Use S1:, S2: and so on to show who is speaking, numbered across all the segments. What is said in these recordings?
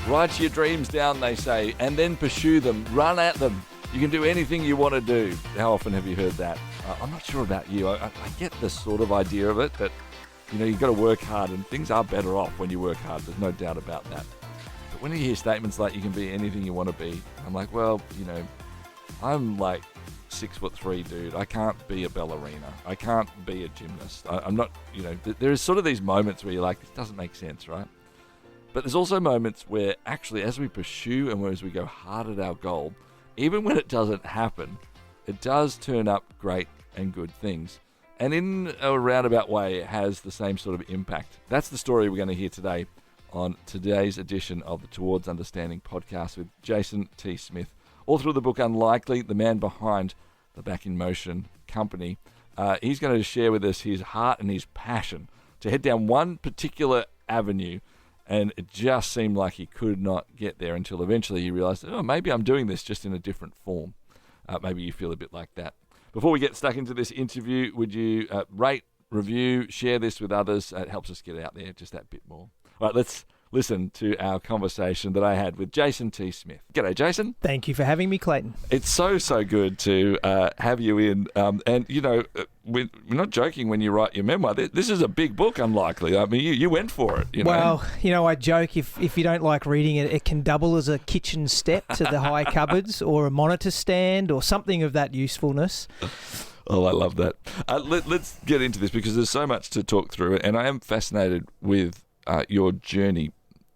S1: Write your dreams down, they say, and then pursue them. Run at them. You can do anything you want to do. How often have you heard that? I'm not sure about you. I get the sort of idea of it, that, you've got to work hard, and things are better off when you work hard. There's no doubt about that. But when you hear statements like you can be anything you want to be, I'm like, well, I'm like 6'3", dude. I can't be a ballerina. I can't be a gymnast. I'm not, there's sort of these moments where you're like, this doesn't make sense, right? But there's also moments where actually as we pursue and as we go hard at our goal, even when it doesn't happen, it does turn up great and good things. And in a roundabout way, it has the same sort of impact. That's the story we're going to hear today on today's edition of the Towards Understanding podcast with Jason T. Smith, author of the book Unlikely, the man behind the Back in Motion company. He's going to share with us his heart and his passion to head down one particular avenue, and it just seemed like he could not get there until eventually he realized, maybe I'm doing this just in a different form. Maybe you feel a bit like that. Before we get stuck into this interview, would you rate, review, share this with others? It helps us get out there just that bit more. All right, let's listen to our conversation that I had with Jason T. Smith. G'day, Jason.
S2: Thank you for having me, Clayton.
S1: It's so good to have you in. And, we're not joking when you write your memoir. This is a big book, Unlikely. I mean, you went for it.
S2: Well, I joke, if you don't like reading it, it can double as a kitchen step to the high cupboards or a monitor stand or something of that usefulness.
S1: Oh, I love that. Let's get into this because there's so much to talk through, and I am fascinated with your journey.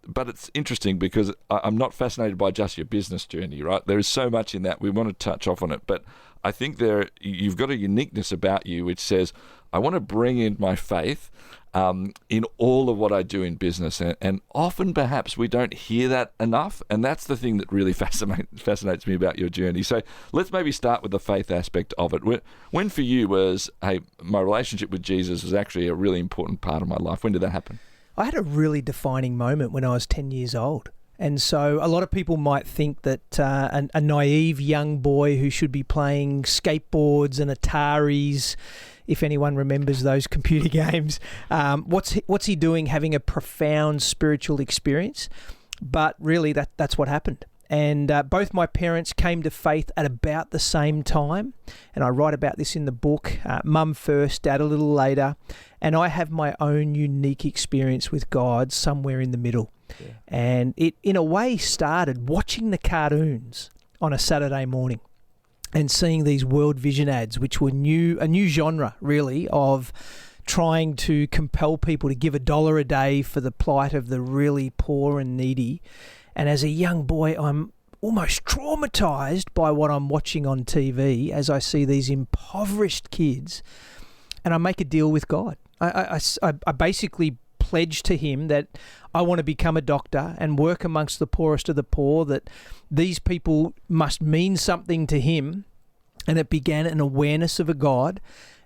S1: But it's interesting because I'm not fascinated by just your business journey, right? There is so much in that. We want to touch off on it. But I think you've got a uniqueness about you which says, I want to bring in my faith in all of what I do in business. And often perhaps we don't hear that enough. And that's the thing that really fascinates me about your journey. So let's maybe start with the faith aspect of it. When for you was, hey, my relationship with Jesus was actually a really important part of my life. When did that happen?
S2: I had a really defining moment when I was 10 years old. And so a lot of people might think that a naive young boy who should be playing skateboards and Ataris, if anyone remembers those computer games, what's he doing having a profound spiritual experience? But really that's what happened. And both my parents came to faith at about the same time. And I write about this in the book, Mum first, Dad a little later. And I have my own unique experience with God somewhere in the middle. Yeah. And it, in a way, started watching the cartoons on a Saturday morning and seeing these World Vision ads, which were a new genre, really, of trying to compel people to give $1 a day for the plight of the really poor and needy. And as a young boy, I'm almost traumatized by what I'm watching on TV as I see these impoverished kids. And I make a deal with God. I basically pledge to him that I want to become a doctor and work amongst the poorest of the poor, that these people must mean something to him. And it began an awareness of a God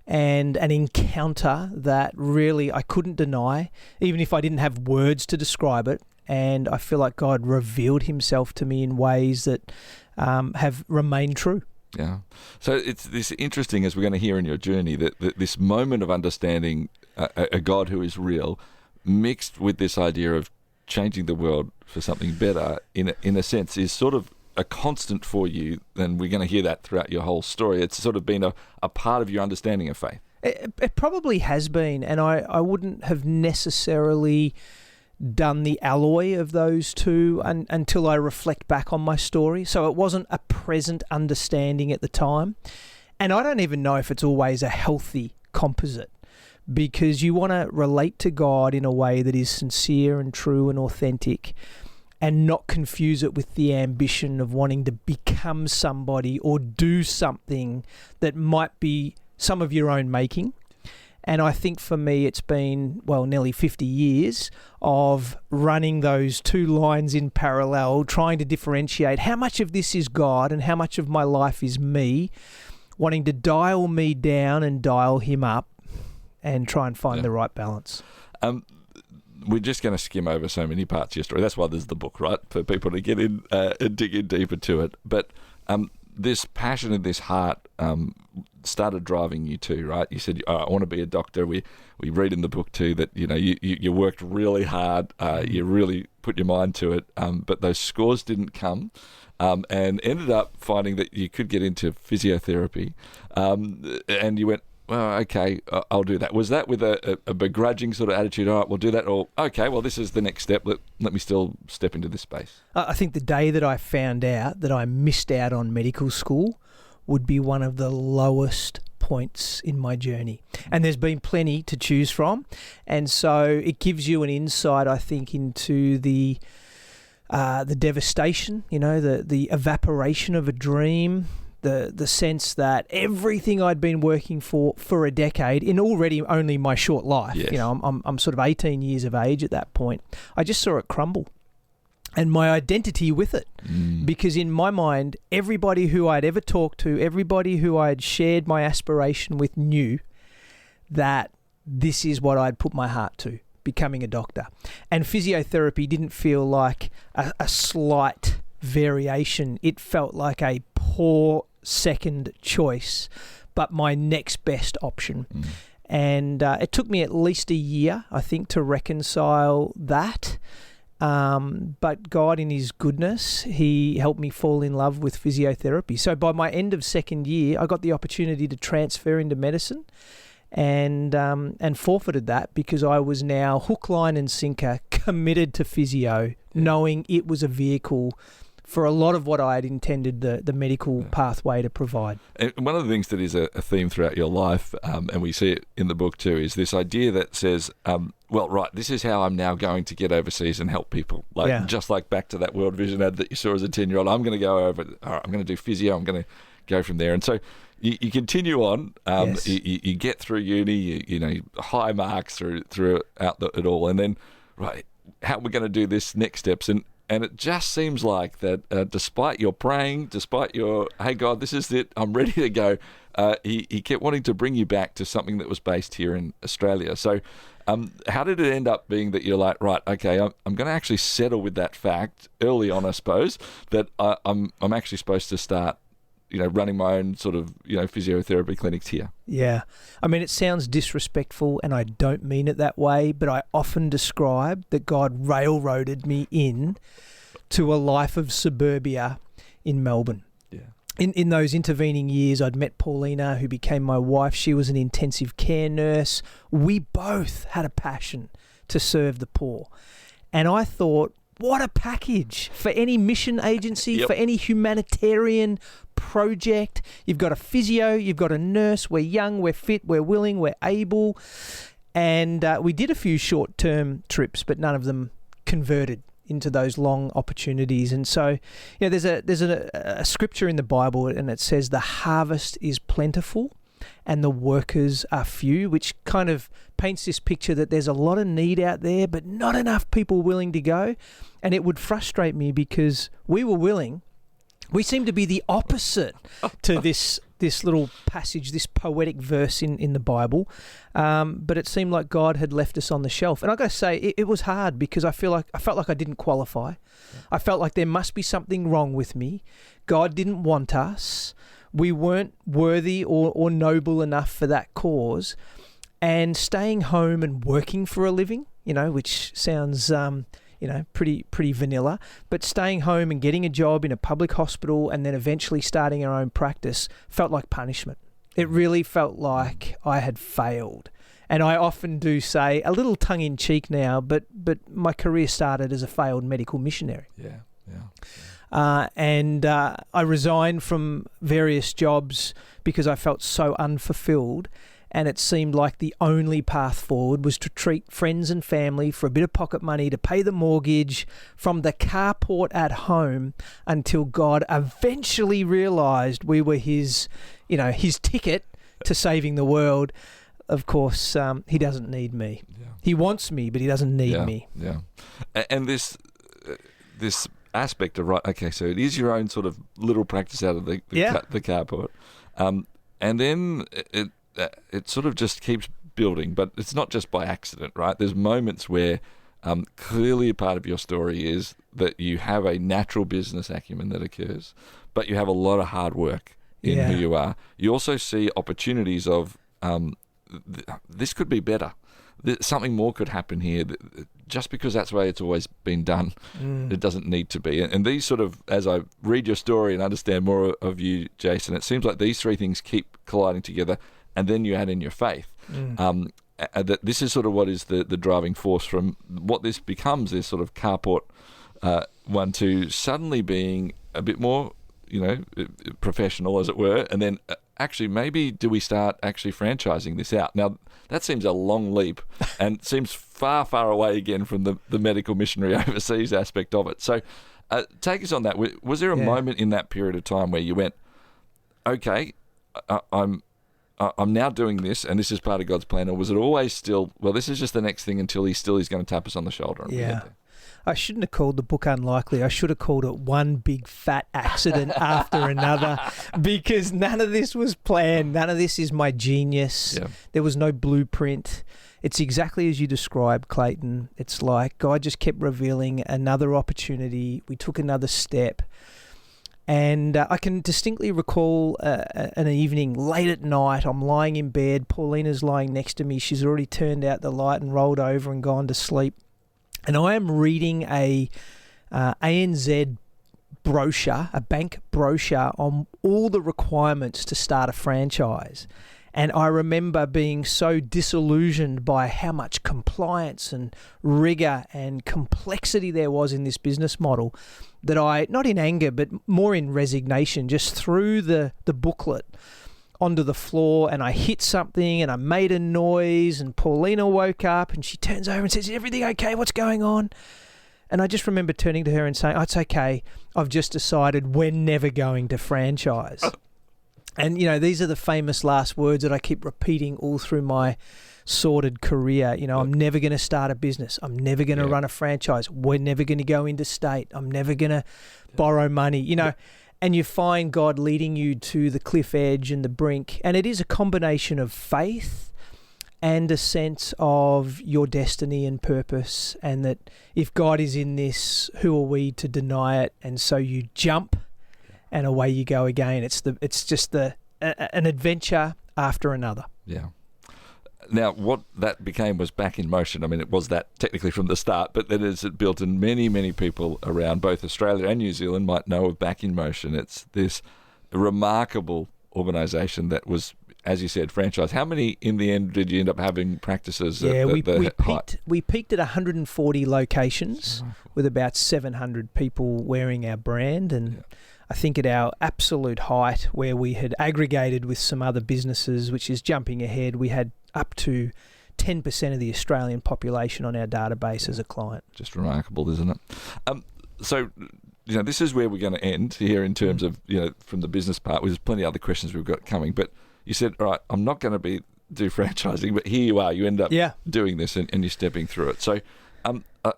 S2: and an encounter that really I couldn't deny, even if I didn't have words to describe it. And I feel like God revealed himself to me in ways that have remained true.
S1: Yeah. So it's this interesting, as we're going to hear in your journey, that this moment of understanding a God who is real, mixed with this idea of changing the world for something better, in a sense, is sort of a constant for you. And we're going to hear that throughout your whole story. It's sort of been a part of your understanding of faith.
S2: It probably has been, and I wouldn't have necessarily done the alloy of those two until I reflect back on my story. So it wasn't a present understanding at the time. And I don't even know if it's always a healthy composite, because you want to relate to God in a way that is sincere and true and authentic, and not confuse it with the ambition of wanting to become somebody or do something that might be some of your own making. And I think for me, it's been, nearly 50 years of running those two lines in parallel, trying to differentiate how much of this is God and how much of my life is me, wanting to dial me down and dial him up and try and find the right balance.
S1: We're just going to skim over so many parts of your story. That's why there's the book, right? For people to get in and dig in deeper to it. But this passion and this heart started driving you too, right? You said, I want to be a doctor. We read in the book too that, you worked really hard. You really put your mind to it, but those scores didn't come. And ended up finding that you could get into physiotherapy, and you went, well, okay, I'll do that. Was that with a begrudging sort of attitude? All right, we'll do that. Or, okay, well, this is the next step. Let me still step into this space.
S2: I think the day that I found out that I missed out on medical school would be one of the lowest points in my journey. And there's been plenty to choose from. And so it gives you an insight, I think, into the devastation, the evaporation of a dream, the sense that everything I'd been working for a decade in already only my short life,
S1: yes.
S2: I'm sort of 18 years of age at that point, I just saw it crumble. And my identity with it, because in my mind, everybody who I'd ever talked to, everybody who I had shared my aspiration with knew that this is what I'd put my heart to, becoming a doctor. And physiotherapy didn't feel like a slight variation. It felt like a poor second choice, but my next best option. And it took me at least a year, I think, to reconcile that. But God, in his goodness, he helped me fall in love with physiotherapy. So by my end of second year, I got the opportunity to transfer into medicine, and forfeited that because I was now hook, line and sinker committed to physio, knowing it was a vehicle for a lot of what I had intended the medical pathway to provide.
S1: And one of the things that is a theme throughout your life, and we see it in the book too, is this idea that says, well, right, this is how I'm now going to get overseas and help people. Just like back to that World Vision ad that you saw as a 10-year-old, I'm going to go over, all right, I'm going to do physio, I'm going to go from there. And so you continue on,
S2: Yes.
S1: you get through uni, you high marks throughout it all, and then, right, how are we going to do this next steps? And it just seems like that despite your praying, despite your, hey, God, this is it, I'm ready to go, he kept wanting to bring you back to something that was based here in Australia. So how did it end up being that you're like, right, okay, I'm going to actually settle with that fact early on, I suppose, that I'm actually supposed to start running my own sort of, physiotherapy clinics here?
S2: Yeah. I mean, it sounds disrespectful, and I don't mean it that way, but I often describe that God railroaded me in to a life of suburbia in Melbourne.
S1: Yeah.
S2: In those intervening years, I'd met Paulina, who became my wife. She was an intensive care nurse. We both had a passion to serve the poor. And I thought, what a package for any mission agency,
S1: Yep.
S2: for any humanitarian project. You've got a physio, you've got a nurse, we're young, we're fit, we're willing, we're able. And we did a few short-term trips, but none of them converted into those long opportunities. And so, there's a scripture in the Bible, and it says the harvest is plentiful and the workers are few, which kind of paints this picture that there's a lot of need out there, but not enough people willing to go. And it would frustrate me because we were willing. We seem to be the opposite to this little passage, this poetic verse in the Bible. But it seemed like God had left us on the shelf. And I got to say, it was hard because I felt like I didn't qualify. Yeah. I felt like there must be something wrong with me. God didn't want us. We weren't worthy or noble enough for that cause. And staying home and working for a living, which sounds pretty vanilla, but staying home and getting a job in a public hospital and then eventually starting our own practice felt like punishment. It really felt like I had failed. And I often do say, a little tongue-in-cheek now, but my career started as a failed medical missionary.
S1: Yeah.
S2: And I resigned from various jobs because I felt so unfulfilled. And it seemed like the only path forward was to treat friends and family for a bit of pocket money to pay the mortgage from the carport at home until God eventually realised we were his ticket to saving the world. Of course, he doesn't need me. Yeah. He wants me, but he doesn't need me.
S1: Yeah. And this aspect of, right, okay, so it is your own sort of little practice out of the carport. And then it sort of just keeps building, but it's not just by accident, right? There's moments where Clearly, a part of your story is that you have a natural business acumen that occurs, but you have a lot of hard work in who you are. You also see opportunities of this could be better. Something more could happen here. Just because that's the way it's always been done, it doesn't need to be. And these sort of, as I read your story and understand more of you, Jason, it seems like these three things keep colliding together, and then you add in your faith. That this is sort of what is the driving force from what this becomes, this sort of carport one to suddenly being a bit more, professional, as it were, and then actually maybe do we start actually franchising this out? Now, that seems a long leap and seems far, far away again from the medical missionary overseas aspect of it. So take us on that. Was there a moment in that period of time where you went, okay, I'm now doing this and this is part of God's plan, or was it always still, well, this is just the next thing until he's going to tap us on the shoulder? And we get there?
S2: I shouldn't have called the book Unlikely. I should have called it One Big Fat Accident After Another, because none of this was planned. None of this is my genius. Yeah. There was no blueprint. It's exactly as you described, Clayton. It's like God just kept revealing another opportunity. We took another step. And I can distinctly recall an evening late at night. I'm lying in bed. Paulina's lying next to me. She's already turned out the light and rolled over and gone to sleep. And I am reading a ANZ brochure, a bank brochure on all the requirements to start a franchise. And I remember being so disillusioned by how much compliance and rigor and complexity there was in this business model that I, not in anger, but more in resignation, just threw the booklet onto the floor, and I hit something and I made a noise, and Paulina woke up and she turns over and says, "Is everything okay? What's going on?" And I just remember turning to her and saying, "Oh, it's okay. I've just decided we're never going to franchise." And, these are the famous last words that I keep repeating all through my sordid career. I'm never going to start a business. I'm never going to run a franchise. We're never going to go interstate. I'm never going to borrow money, And you find God leading you to the cliff edge and the brink. And it is a combination of faith and a sense of your destiny and purpose. And that if God is in this, who are we to deny it? And so you jump and away you go again. It's just an adventure after another.
S1: Yeah. Now, what that became was Back in Motion. I mean, it was that technically from the start, but then as it built, and many, many people around both Australia and New Zealand might know of Back in Motion. It's this remarkable organisation that was, as you said, franchise. How many in the end did you end up having practices?
S2: We peaked at 140 locations with about 700 people wearing our brand, and I think at our absolute height, where we had aggregated with some other businesses, which is jumping ahead, we had up to 10% of the Australian population on our database as a client.
S1: Just remarkable, isn't it? So, this is where we're going to end here in terms of, from the business part. There's plenty of other questions we've got coming, but you said, all right, I'm not going to do franchising, but here you are. You end up doing this and you're stepping through it. So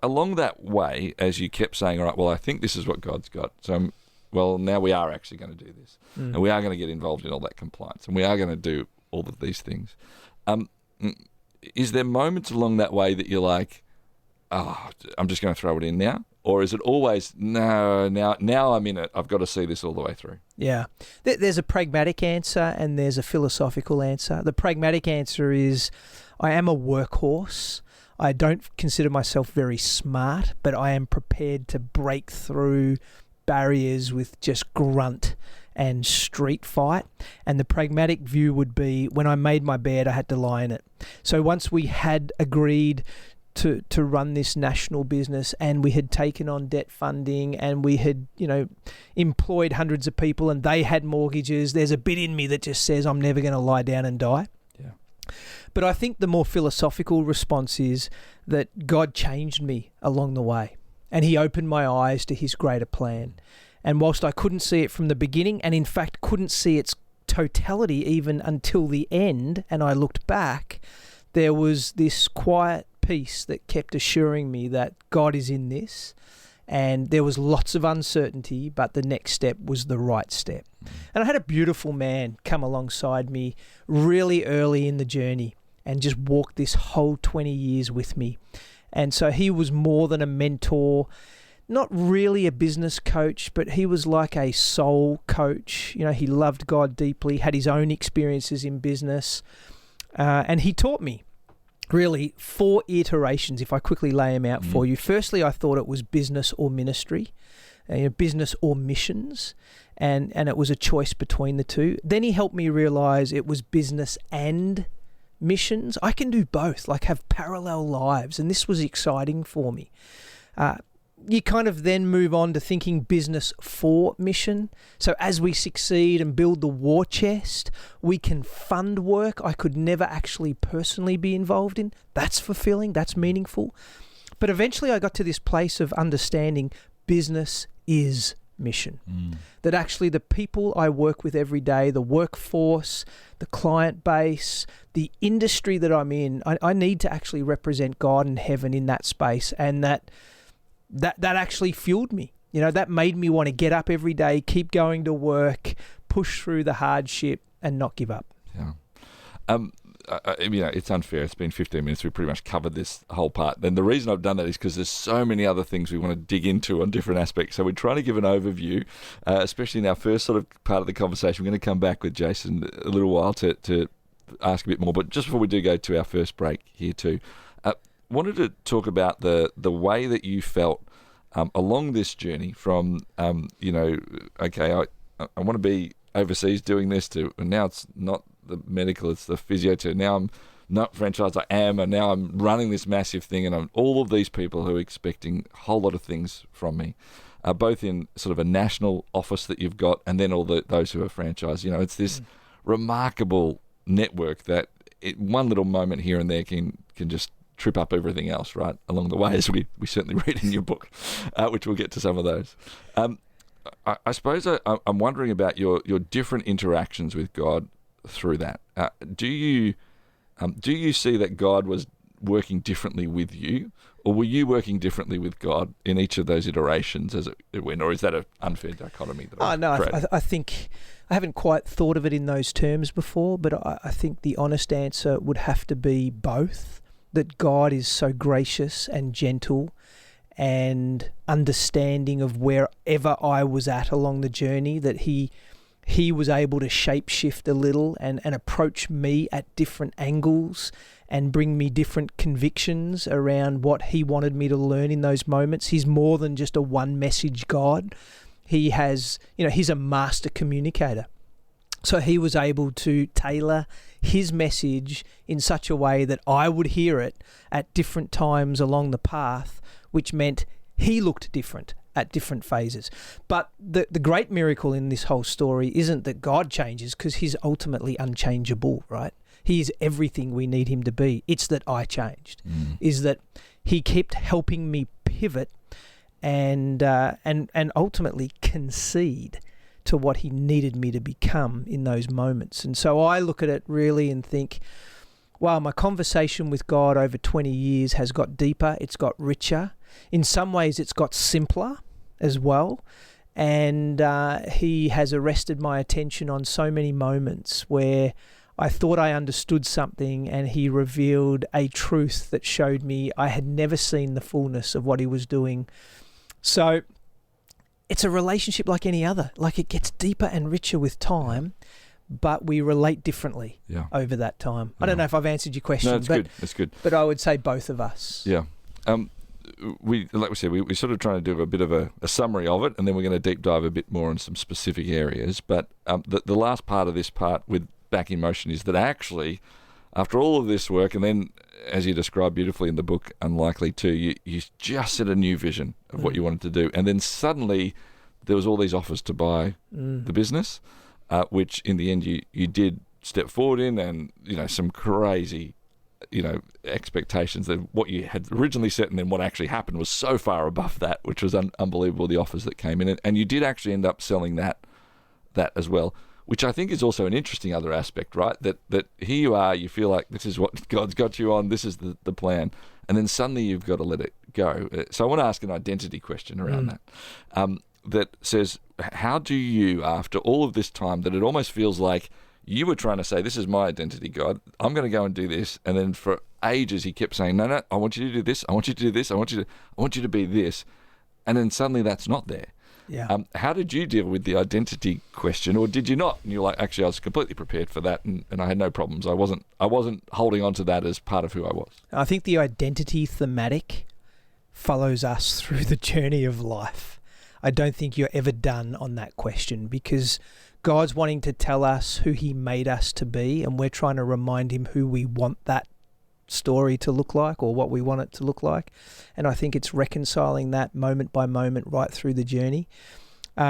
S1: along that way, as you kept saying, all right, well, I think this is what God's got. So now we are actually going to do this. And we are going to get involved in all that compliance, and we are going to do all of these things. Is there moments along that way that you're like, oh, I'm just going to throw it in now? Or is it always, no, now I'm in it, I've got to see this all the way through?
S2: Yeah. There's a pragmatic answer and there's a philosophical answer. The pragmatic answer is, I am a workhorse. I don't consider myself very smart, but I am prepared to break through barriers with just grunt and street fight. And the pragmatic view would be, when I made my bed, I had to lie in it. So once we had agreed to run this national business, and we had taken on debt funding, and we had, employed hundreds of people, and they had mortgages, there's a bit in me that just says I'm never going to lie down and die. Yeah. But I think the more philosophical response is that God changed me along the way, and he opened my eyes to his greater plan. And whilst I couldn't see it from the beginning, and in fact couldn't see its totality even until the end, and I looked back, there was this quiet peace that kept assuring me that God is in this. And there was lots of uncertainty, but the next step was the right step. And I had a beautiful man come alongside me really early in the journey and just walk this whole 20 years with me. And so he was more than a mentor, not really a business coach, but he was like a soul coach. You know, he loved God deeply, had his own experiences in business, and he taught me really 4 iterations, if I quickly lay them out for you. Firstly, I thought it was business or ministry, business or missions, and it was a choice between the two. Then he helped me realize it was business and missions. I can do both, like have parallel lives, and this was exciting for me. You kind of then move on to thinking business for mission. So as we succeed and build the war chest, we can fund work I could never actually personally be involved in. That's fulfilling, that's meaningful. But eventually I got to this place of understanding business is mission. That actually the people I work with every day, the workforce, the client base, the industry that I'm in, I need to actually represent God and heaven in that space, and that actually fueled me. You know, that made me want to get up every day, keep going to work, push through the hardship, and not give up.
S1: Yeah. You know, it's unfair. It's been 15 minutes. We've pretty much covered this whole part. And the reason I've done that is because there's so many other things we want to dig into on different aspects. So we're trying to give an overview, especially in our first sort of part of the conversation. We're going to come back with Jason a little while to ask a bit more. But just before we do go to our first break here too, wanted to talk about the way that you felt along this journey from, you know, okay, I want to be overseas doing this to, and now it's not the medical, it's the physio, to now I'm not franchised, I am, and now I'm running this massive thing, and I'm all of these people who are expecting a whole lot of things from me, both in sort of a national office that you've got, and then all those who are franchised. You know, it's this remarkable network that one little moment here and there can just trip up everything else, right, along the way, as we certainly read in your book, which we'll get to some of those. I suppose I'm wondering about your different interactions with God through that. Do you see that God was working differently with you, or were you working differently with God in each of those iterations as it went, or is that an unfair dichotomy?
S2: I think I haven't quite thought of it in those terms before, but I think the honest answer would have to be both. That God is so gracious and gentle and understanding of wherever I was at along the journey, that he was able to shapeshift a little and approach me at different angles and bring me different convictions around what he wanted me to learn in those moments. He's more than just a one message God. He has, he's a master communicator. So he was able to tailor his message in such a way that I would hear it at different times along the path, which meant he looked different at different phases. But the great miracle in this whole story isn't that God changes, because he's ultimately unchangeable, right? He is everything we need him to be. It's that I changed, is that he kept helping me pivot and ultimately concede to what he needed me to become in those moments. And so I look at it really and think, wow, my conversation with God over 20 years has got deeper, it's got richer. In some ways, it's got simpler as well. And he has arrested my attention on so many moments where I thought I understood something, and he revealed a truth that showed me I had never seen the fullness of what he was doing. So it's a relationship like any other. Like, it gets deeper and richer with time, but we relate differently over that time. I don't know if I've answered your question.
S1: No, that's good.
S2: But I would say both of us.
S1: Yeah. Like we said, we're sort of trying to do a bit of a summary of it, and then we're going to deep dive a bit more on some specific areas. But the last part of this part with Back in Motion is that actually, after all of this work, and then, as you described beautifully in the book, Unlikely To, you just set a new vision of what you wanted to do. And then suddenly there was all these offers to buy the business, which in the end you did step forward in, and, some crazy, expectations that what you had originally set and then what actually happened was so far above that, which was unbelievable, the offers that came in. And you did actually end up selling that as well, which I think is also an interesting other aspect, right? That here you are, you feel like this is what God's got you on, this is the plan, and then suddenly you've got to let it go. So I want to ask an identity question around that, that says, how do you, after all of this time, that it almost feels like you were trying to say, this is my identity, God, I'm going to go and do this, and then for ages he kept saying, no, I want you to do this, I want you to do this, I want you to be this. And then suddenly that's not there.
S2: Yeah.
S1: How did you deal with the identity question, or did you not? And you're like, actually, I was completely prepared for that, and I had no problems. I wasn't holding on to that as part of who I was.
S2: I think the identity thematic follows us through the journey of life. I don't think you're ever done on that question, because God's wanting to tell us who he made us to be, and we're trying to remind him who we want that story to look like, or what we want it to look like. And I think it's reconciling that moment by moment right through the journey.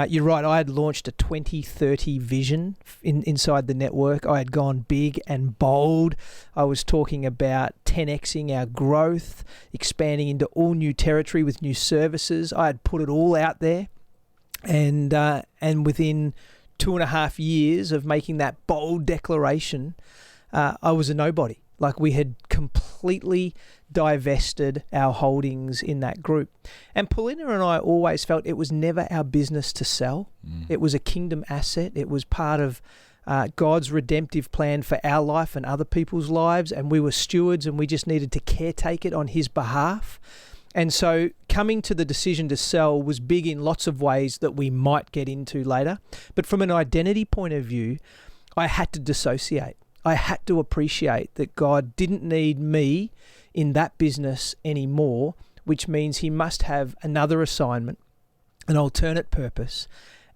S2: You're right, I had launched a 2030 vision inside the network. I had gone big and bold. I was talking about 10xing our growth, expanding into all new territory with new services. I had put it all out there, and within 2.5 years of making that bold declaration, I was a nobody. Like, we had completely divested our holdings in that group. And Paulina and I always felt it was never our business to sell. It was a kingdom asset. It was part of God's redemptive plan for our life and other people's lives. And we were stewards, and we just needed to caretake it on his behalf. And so coming to the decision to sell was big in lots of ways that we might get into later. But from an identity point of view, I had to dissociate. I had to appreciate that God didn't need me in that business anymore, which means he must have another assignment, an alternate purpose.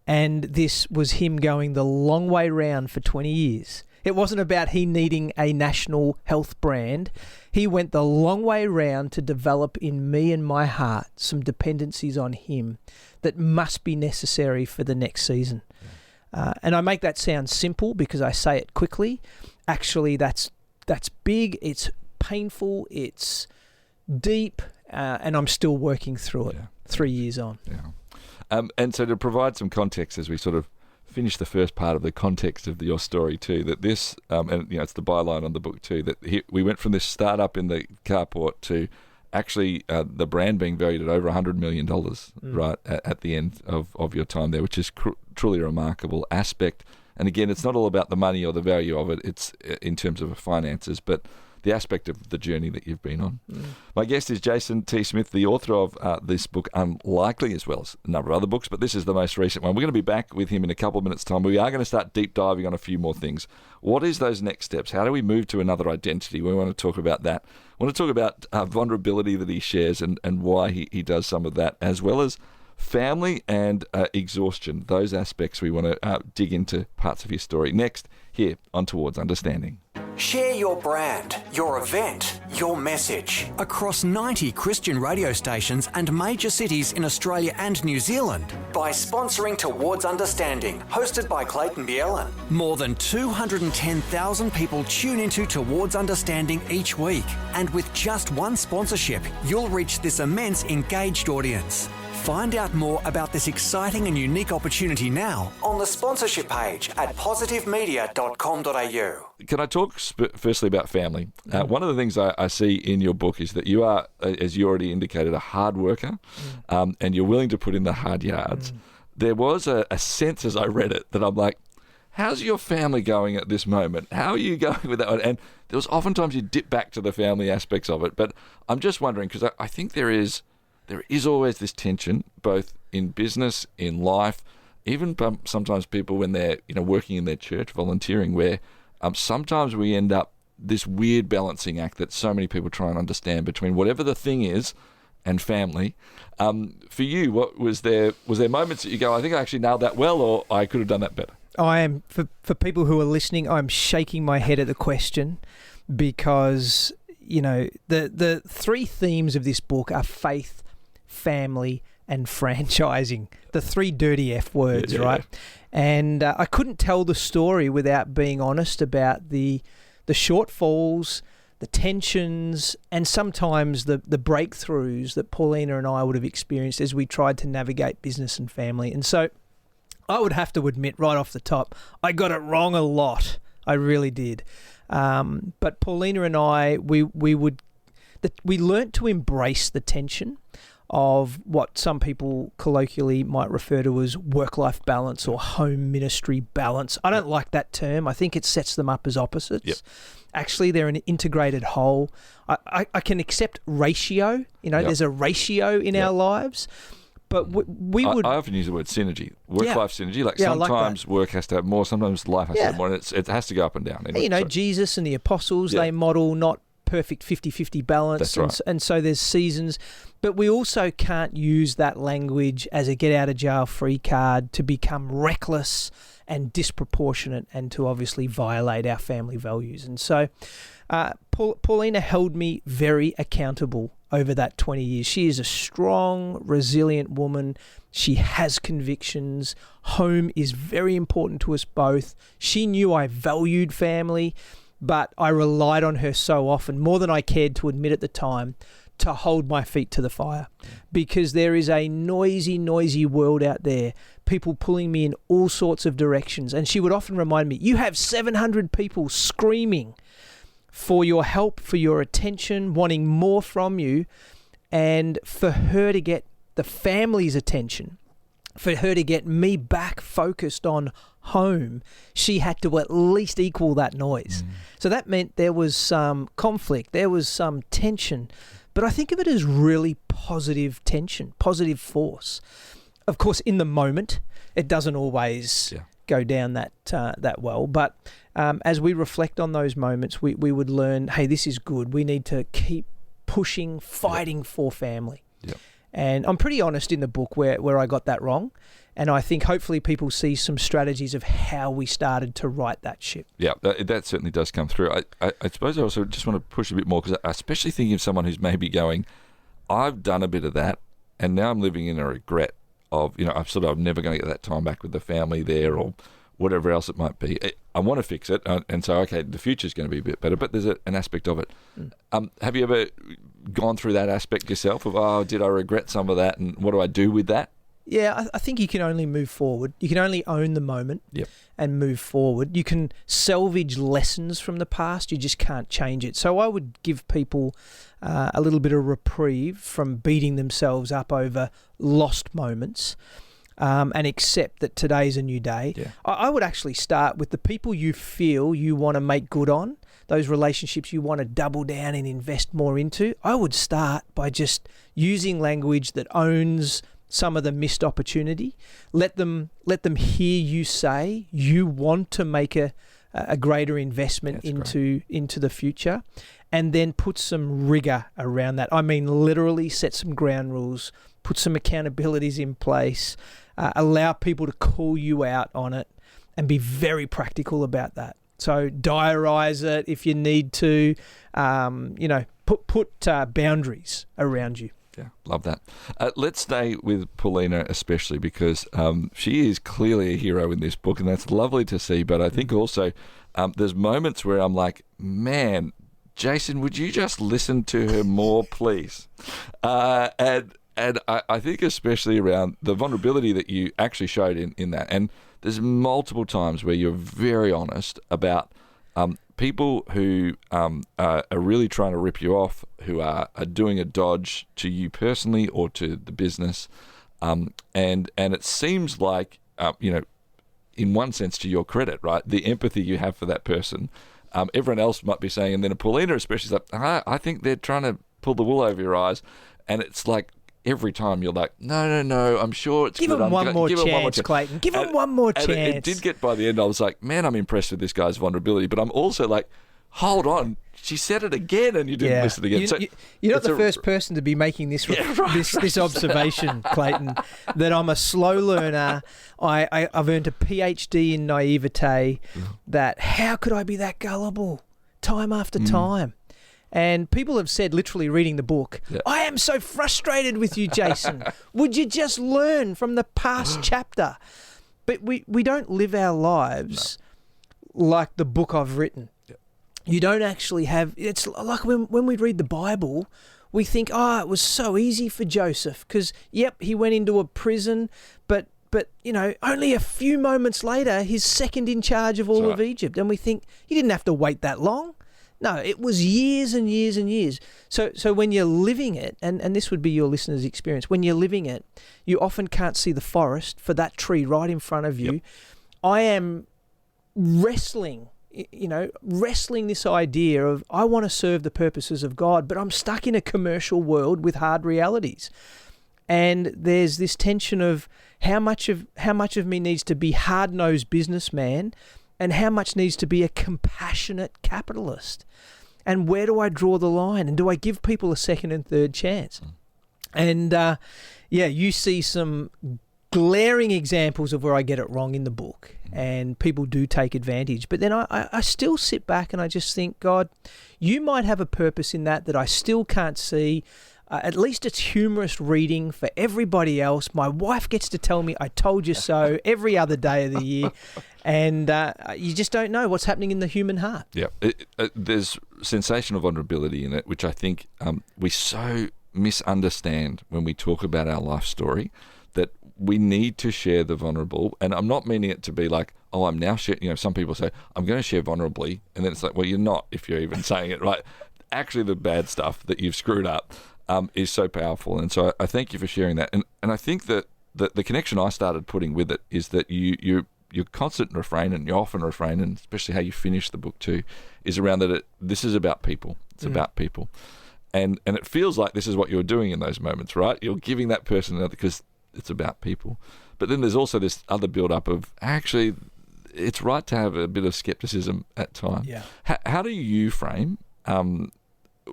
S2: And this was him going the long way round for 20 years. It wasn't about he needing a national health brand. He went the long way round to develop in me and my heart some dependencies on him that must be necessary for the next season. And I make that sound simple because I say it quickly. Actually, that's big, it's painful, it's deep, and I'm still working through it 3 years on.
S1: Yeah. And so to provide some context as we sort of finish the first part of the context of your story too, that this, and it's the byline on the book too, that we went from this startup in the carport to actually the brand being valued at over $100 million, right, at the end of your time there, which is truly a remarkable aspect. And again, it's not all about the money or the value of it. It's in terms of finances, but the aspect of the journey that you've been on. My guest is Jason T. Smith, the author of this book, Unlikely, as well as a number of other books, but this is the most recent one. We're going to be back with him in a couple of minutes' time. We are going to start deep diving on a few more things. What is those next steps? How do we move to another identity? We want to talk about that. I want to talk about vulnerability that he shares and why he does some of that, as well as family and exhaustion. Those aspects we want to dig into parts of his story. Next, here on Towards Understanding.
S3: Share your brand, your event, your message across 90 Christian radio stations and major cities in Australia and New Zealand by sponsoring Towards Understanding, hosted by Clayton Bielen. More than 210,000 people tune into Towards Understanding each week, and with just one sponsorship, you'll reach this immense engaged audience. Find out more about this exciting and unique opportunity now on the sponsorship page at positivemedia.com.au.
S1: Can I talk firstly about family? One of the things I see in your book is that you are, as you already indicated, a hard worker, and you're willing to put in the hard yards. There was a sense as I read it that I'm like, how's your family going at this moment? How are you going with that one? And there was oftentimes you dip back to the family aspects of it, but I'm just wondering, because I think there is always this tension, both in business, in life, even sometimes people when they're working in their church, volunteering, where sometimes we end up this weird balancing act that so many people try and understand between whatever the thing is and family. For you, what was there moments that you go, I think I actually nailed that well, or I could have done that better?
S2: I am, for people who are listening, I'm shaking my head at the question, because the three themes of this book are faith, family, and franchising, the three dirty F words, right? And I couldn't tell the story without being honest about the shortfalls, the tensions, and sometimes the breakthroughs that Paulina and I would have experienced as we tried to navigate business and family. And so I would have to admit right off the top, I got it wrong a lot. I really did. But Paulina and I, we learnt to embrace the tension of what some people colloquially might refer to as work-life balance or home ministry balance. I don't like that term. I think it sets them up as opposites.
S1: Yep.
S2: Actually, they're an integrated whole. I can accept ratio. There's a ratio in our lives. But we would...
S1: I often use the word synergy, work-life synergy. Like
S2: Yeah, I like
S1: sometimes work has to have more, sometimes life has to have
S2: Yeah.
S1: more, and it has to go up and down. Anyway,
S2: Jesus and the apostles,
S1: Yeah.
S2: they model not perfect 50-50 balance.
S1: That's right.
S2: And so there's seasons. But we also can't use that language as a get-out-of-jail-free card to become reckless and disproportionate and to obviously violate our family values. And so Paulina held me very accountable over that 20 years. She is a strong, resilient woman. She has convictions. Home is very important to us both. She knew I valued family, but I relied on her so often, more than I cared to admit at the time, to hold my feet to the fire. Because there is a noisy, noisy world out there, people pulling me in all sorts of directions. And she would often remind me, you have 700 people screaming for your help, for your attention, wanting more from you. And for her to get the family's attention, for her to get me back focused on home, she had to at least equal that noise. So that meant there was some conflict, there was some tension, but I think of it as really positive tension, positive force. Of course, in the moment, it doesn't always go down that well, but as we reflect on those moments, we would learn, hey, this is good. We need to keep pushing, fighting for family.
S1: Yep.
S2: And I'm pretty honest in the book where I got that wrong. And I think hopefully people see some strategies of how we started to right that ship.
S1: Yeah, that certainly does come through. I suppose I also just want to push a bit more, because especially thinking of someone who's maybe going, I've done a bit of that, and now I'm living in a regret of, I'm never going to get that time back with the family there, or whatever else it might be. I want to fix it, and so, okay, the future's going to be a bit better, but there's an aspect of it. Have you ever gone through that aspect yourself of, did I regret some of that, and what do I do with that?
S2: Yeah, I think you can only move forward. You can only own the moment and move forward. You can salvage lessons from the past. You just can't change it. So I would give people a little bit of reprieve from beating themselves up over lost moments, and accept that today's a new day. Yeah. I would actually start with the people you feel you want to make good on, those relationships you want to double down and invest more into. I would start by just using language that owns some of the missed opportunity. Let them hear you say you want to make a greater investment into the future, and then put some rigor around that. I mean, literally set some ground rules, put some accountabilities in place, allow people to call you out on it, and be very practical about that. So diarize it if you need to, put boundaries around you.
S1: Yeah, love that. Let's stay with Paulina, especially because she is clearly a hero in this book, and that's lovely to see. But I think also there's moments where I'm like, man, Jason, would you just listen to her more, please? And I think especially around the vulnerability that you actually showed in that. And there's multiple times where you're very honest about people who are really trying to rip you off, who are doing a dodge to you personally or to the business. And it seems like, in one sense, to your credit, right, the empathy you have for that person, everyone else might be saying, and then Paulina especially is like, I think they're trying to pull the wool over your eyes. And it's like, every time you're like, no, I'm sure it's
S2: good. Give them one more chance, Clayton. Give them one more chance.
S1: It did get by the end, I was like, man, I'm impressed with this guy's vulnerability. But I'm also like, hold on, she said it again and you didn't listen again.
S2: You're not the first person to be making this observation, Clayton, that I'm a slow learner. I've earned a PhD in naivete, that how could I be that gullible time after time? And people have said, literally reading the book, I am so frustrated with you, Jason. Would you just learn from the past chapter? But we don't live our lives like the book I've written. You don't actually have... It's like when we read the Bible, we think, it was so easy for Joseph because, he went into a prison, but only a few moments later, he's second in charge of all of Egypt. And we think, he didn't have to wait that long. No, it was years and years and years. So when you're living it, and this would be your listener's experience, when you're living it, you often can't see the forest for that tree right in front of you. Yep. I am wrestling this idea of I want to serve the purposes of God, but I'm stuck in a commercial world with hard realities. And there's this tension of how much of me needs to be hard-nosed businessman and how much needs to be a compassionate capitalist. And where do I draw the line? And do I give people a second and third chance? And you see some glaring examples of where I get it wrong in the book, and people do take advantage. But then I still sit back and I just think, God, you might have a purpose in that I still can't see. At least it's humorous reading for everybody else. My wife gets to tell me, I told you so, every other day of the year. And you just don't know what's happening in the human heart.
S1: Yeah, there's sensational vulnerability in it, which I think we so misunderstand when we talk about our life story, that we need to share the vulnerable. And I'm not meaning it to be like, oh, I'm now sharing. Some people say, I'm going to share vulnerably. And then it's like, well, you're not if you're even saying it, right? Actually, the bad stuff that you've screwed up is so powerful. And so I thank you for sharing that. And I think that the connection I started putting with it is that your constant refrain, and your often refrain, and especially how you finish the book too, is around that this is about people. It's about people. And it feels like this is what you're doing in those moments, right? You're giving that person another because it's about people. But then there's also this other build-up of actually it's right to have a bit of skepticism at times.
S2: Yeah.
S1: How do you frame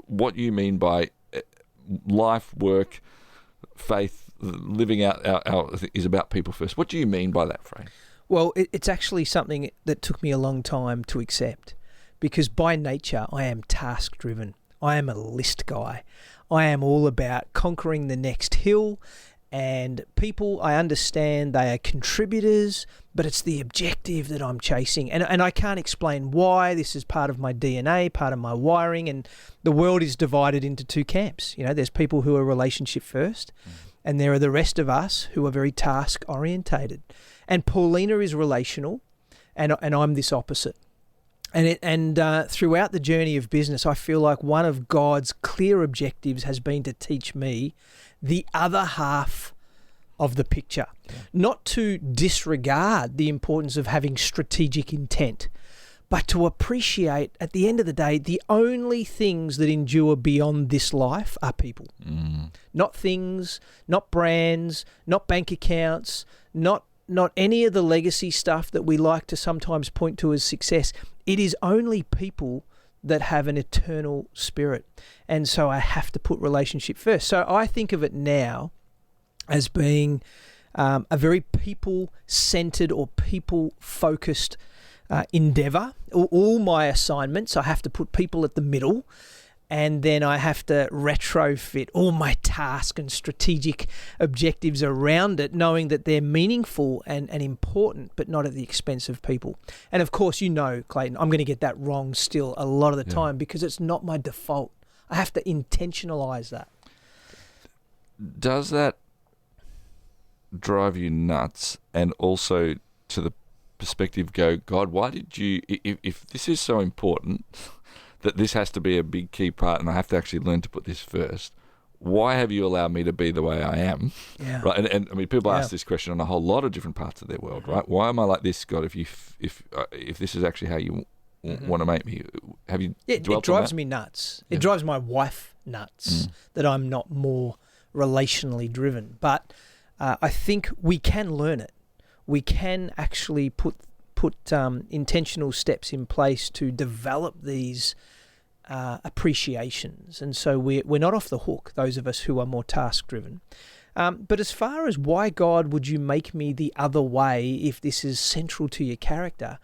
S1: what you mean by life, work, faith, living out is about people first? What do you mean by that frame?
S2: Well, it's actually something that took me a long time to accept, because by nature I am task-driven. I am a list guy. I am all about conquering the next hill, and people, I understand they are contributors, but it's the objective that I'm chasing. And I can't explain why. This is part of my DNA, part of my wiring, and the world is divided into two camps. There's people who are relationship first, and there are the rest of us who are very task orientated. And Paulina is relational, and I'm this opposite. And throughout the journey of business, I feel like one of God's clear objectives has been to teach me the other half of the picture, not to disregard the importance of having strategic intent, but to appreciate, at the end of the day, the only things that endure beyond this life are people. Not things, not brands, not bank accounts, not any of the legacy stuff that we like to sometimes point to as success. It is only people that have an eternal spirit. And so I have to put relationship first. So I think of it now as being a very people-centered or people-focused endeavor. All my assignments, I have to put people at the middle, and then I have to retrofit all my tasks and strategic objectives around it, knowing that they're meaningful and important, but not at the expense of people. And of course, Clayton, I'm going to get that wrong still a lot of the time, because it's not my default. I have to intentionalize that.
S1: Does that drive you nuts? And also to the perspective go, God, why did you, if this is so important, that this has to be a big key part and I have to actually learn to put this first, why have you allowed me to be the way I am?
S2: Yeah.
S1: Right. And I mean, people ask this question on a whole lot of different parts of their world, right? Why am I like this, God, if this is actually how you want to make me? Have you dwelt on that?
S2: It drives me nuts. It drives my wife nuts that I'm not more relationally driven. But I think we can learn it. We can actually put intentional steps in place to develop these appreciations. And so we're not off the hook, those of us who are more task-driven. But as far as why, God, would you make me the other way if this is central to your character,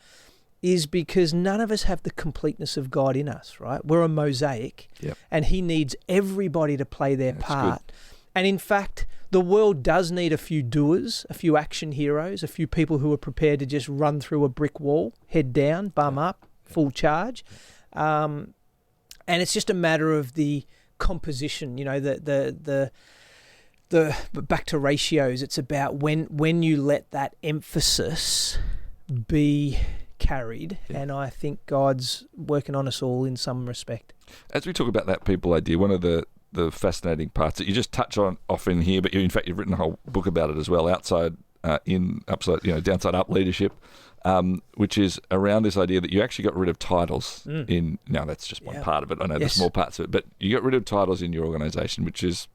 S2: is because none of us have the completeness of God in us, right? We're a mosaic, and he needs everybody to play their part. Good. And in fact, the world does need a few doers, a few action heroes, a few people who are prepared to just run through a brick wall, head down, bum up, full charge. And it's just a matter of the composition, the back to ratios. It's about when you let that emphasis be carried, and I think God's working on us all in some respect.
S1: As we talk about that people idea, one of the fascinating parts that you just touch on off in here, but in fact you've written a whole book about it as well, Downside Up Leadership, which is around this idea that you actually got rid of titles in. Now that's just one part of it. I know the small parts of it, but you got rid of titles in your organisation, which is,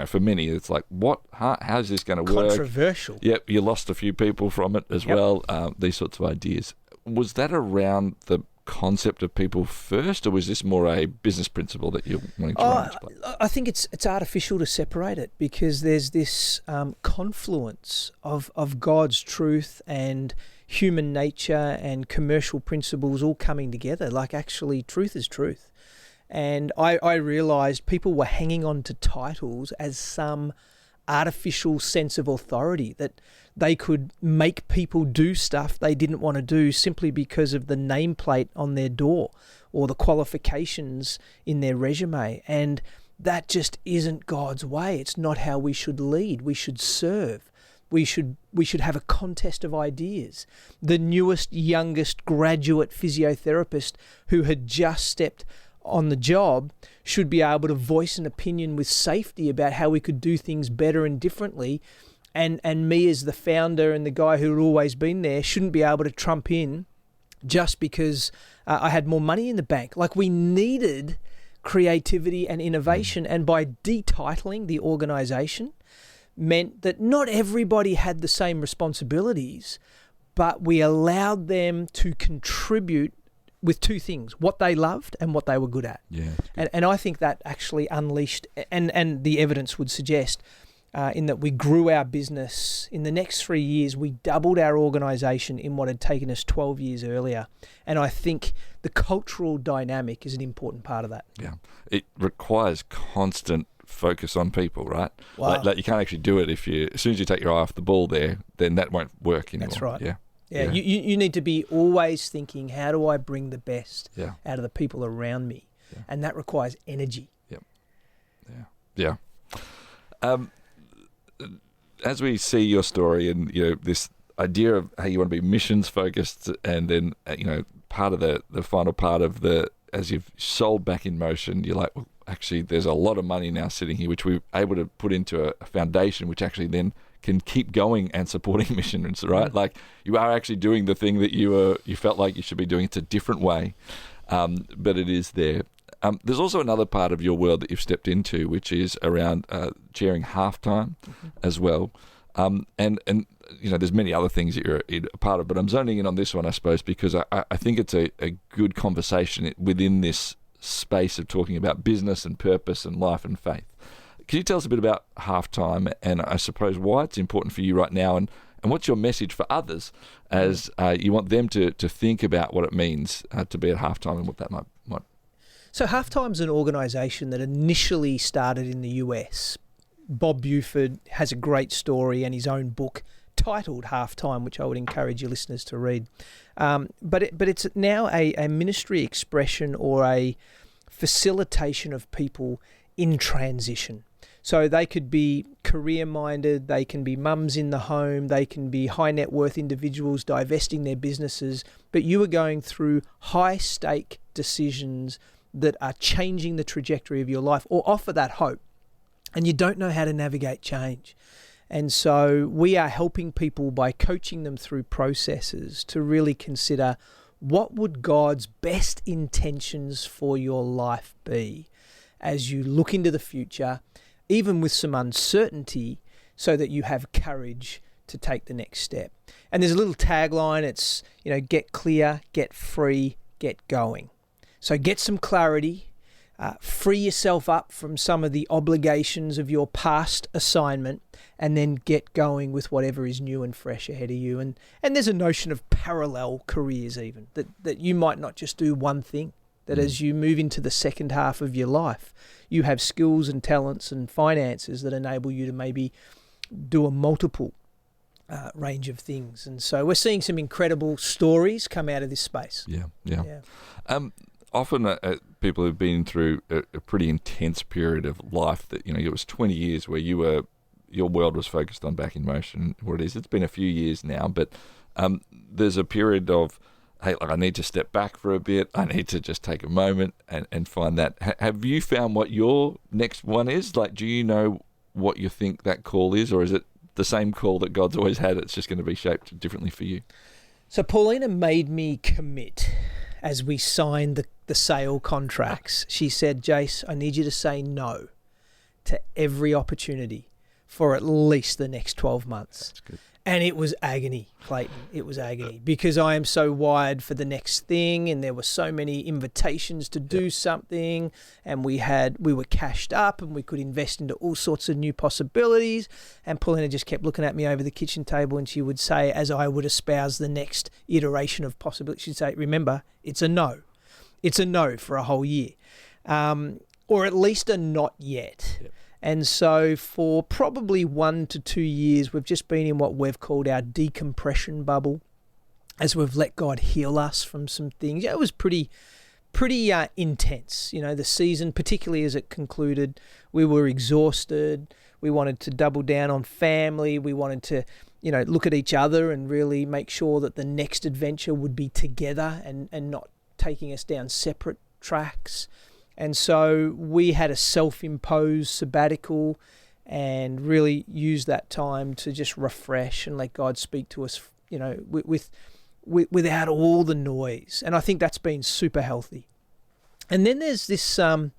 S1: for many, it's like, what? How's this going to work?
S2: Controversial.
S1: Yep, you lost a few people from it as well. These sorts of ideas. Was that around the concept of people first, or was this more a business principle that you're wanting to run into play?
S2: I think it's artificial to separate it, because there's this confluence of God's truth and human nature and commercial principles all coming together. Like, actually, truth is truth. And I realised people were hanging on to titles as some artificial sense of authority, that they could make people do stuff they didn't want to do simply because of the nameplate on their door or the qualifications in their resume. And that just isn't God's way. It's not how we should lead. We should serve. We should have a contest of ideas. The newest, youngest graduate physiotherapist who had just stepped on the job should be able to voice an opinion with safety about how we could do things better and differently. And me, as the founder and the guy who had always been there, shouldn't be able to trump in just because I had more money in the bank. Like, we needed creativity and innovation. And by detitling the organisation meant that not everybody had the same responsibilities, but we allowed them to contribute with two things: what they loved and what they were good at.
S1: Yeah.
S2: And I think that actually unleashed, and the evidence would suggest, in that we grew our business. In the next 3 years, we doubled our organisation in what had taken us 12 years earlier. And I think the cultural dynamic is an important part of that.
S1: Yeah. It requires constant focus on people, right?
S2: Wow.
S1: Like you can't actually do it as soon as you take your eye off the ball there, then that won't work anymore.
S2: That's right.
S1: Yeah.
S2: Yeah, you need to be always thinking, how do I bring the best out of the people around me? Yeah. And that requires energy.
S1: Yep. Yeah. As we see your story and this idea of how you want to be missions focused, and then part of the final part of as you've sold Back in Motion, you're like, well, actually there's a lot of money now sitting here which we're able to put into a foundation which actually then can keep going and supporting missions, right? Like, you are actually doing the thing that you felt like you should be doing. It's a different way, but it is there. There's also another part of your world that you've stepped into, which is around chairing Halftime as well. And there's many other things that you're a part of, but I'm zoning in on this one, I suppose, because I think it's a good conversation within this space of talking about business and purpose and life and faith. Can you tell us a bit about Halftime, and I suppose why it's important for you right now, and what's your message for others as you want them to think about what it means to be at Halftime and what that might.
S2: So Halftime's an organisation that initially started in the US. Bob Buford has a great story and his own book titled Halftime, which I would encourage your listeners to read. But it's now a ministry expression or a facilitation of people in transition. So they could be career-minded, they can be mums in the home, they can be high-net-worth individuals divesting their businesses, but you are going through high-stake decisions that are changing the trajectory of your life or offer that hope, and you don't know how to navigate change. And so we are helping people by coaching them through processes to really consider, what would God's best intentions for your life be as you look into the future, even with some uncertainty, so that you have courage to take the next step. And there's a little tagline, it's, get clear, get free, get going. So get some clarity, free yourself up from some of the obligations of your past assignment, and then get going with whatever is new and fresh ahead of you. And there's a notion of parallel careers even, that you might not just do one thing, that as you move into the second half of your life, you have skills and talents and finances that enable you to maybe do a multiple range of things. And so we're seeing some incredible stories come out of this space.
S1: Yeah. Often people who've been through a pretty intense period of life that, it was 20 years where your world was focused on Back in Motion, what it is. It's been a few years now, but there's a period of hey, like I need to step back for a bit. I need to just take a moment and find that. Have you found what your next one is? Like, do you know what you think that call is, or is it the same call that God's always had? It's just going to be shaped differently for you.
S2: So Paulina made me commit as we signed the sale contracts. She said, Jace, I need you to say no to every opportunity for at least the next 12 months.
S1: That's good.
S2: And it was agony, Clayton. It was agony because I am so wired for the next thing, and there were so many invitations to do something, and we were cashed up and we could invest into all sorts of new possibilities. And Paulina just kept looking at me over the kitchen table, and she would say, as I would espouse the next iteration of possibility, she'd say, remember, it's a no. It's a no for a whole year, or at least a not yet. Yep. And so for probably 1 to 2 years, we've just been in what we've called our decompression bubble as we've let God heal us from some things. Yeah, it was pretty intense. You know, the season, particularly as it concluded, we were exhausted. We wanted to double down on family. We wanted to, you know, look at each other and really make sure that the next adventure would be together and not taking us down separate tracks. And so we had a self-imposed sabbatical and really used that time to just refresh and let God speak to us, you know, without all the noise. And I think that's been super healthy. And then there's this kind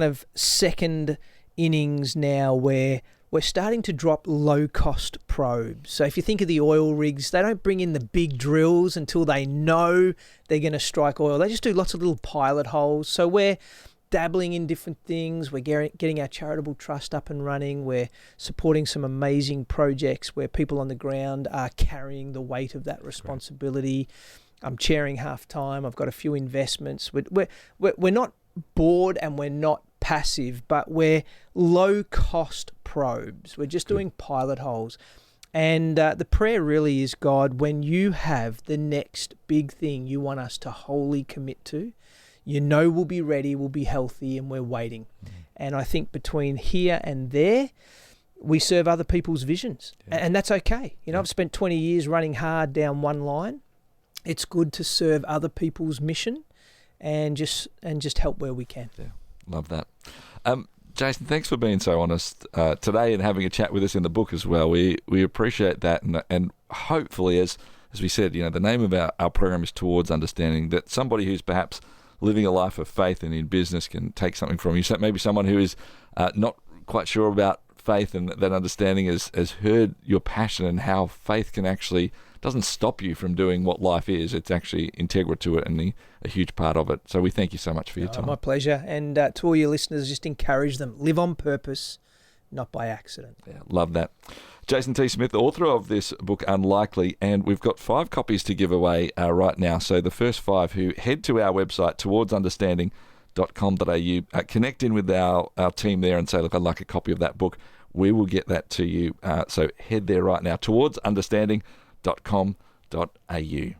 S2: of second innings now where we're starting to drop low-cost probes. So if you think of the oil rigs, they don't bring in the big drills until they know they're going to strike oil. They just do lots of little pilot holes. So we're dabbling in different things. We're getting our charitable trust up and running. We're supporting some amazing projects where people on the ground are carrying the weight of that responsibility. I'm chairing half-time. I've got a few investments. We're not bored and we're not passive, but we're low-cost probes. We're just doing pilot holes. And the prayer really is, God, when you have the next big thing you want us to wholly commit to, you know we'll be ready, we'll be healthy, and we're waiting. And I think between here and there, we serve other people's visions. Yeah. And that's okay. You know, I've spent 20 years running hard down one line. It's good to serve other people's mission and just help where we can.
S1: Yeah, love that. Jason, thanks for being so honest today and having a chat with us in the book as well. We appreciate that, and hopefully, as we said, you know, the name of our program is Towards Understanding, that somebody who's perhaps living a life of faith and in business can take something from you. So maybe someone who is not quite sure about faith and that understanding has heard your passion and how faith can actually doesn't stop you from doing what life is. It's actually integral to it and a huge part of it. So we thank you so much for your time.
S2: My pleasure. And to all your listeners, just encourage them. Live on purpose, not by accident.
S1: Yeah, love that. Jason T. Smith, author of this book, Unlikely, and we've got 5 copies to give away right now. So the first 5 who head to our website, towardsunderstanding.com.au, connect in with our team there and say, look, I'd like a copy of that book. We will get that to you. So head there right now, towardsunderstanding.com.au.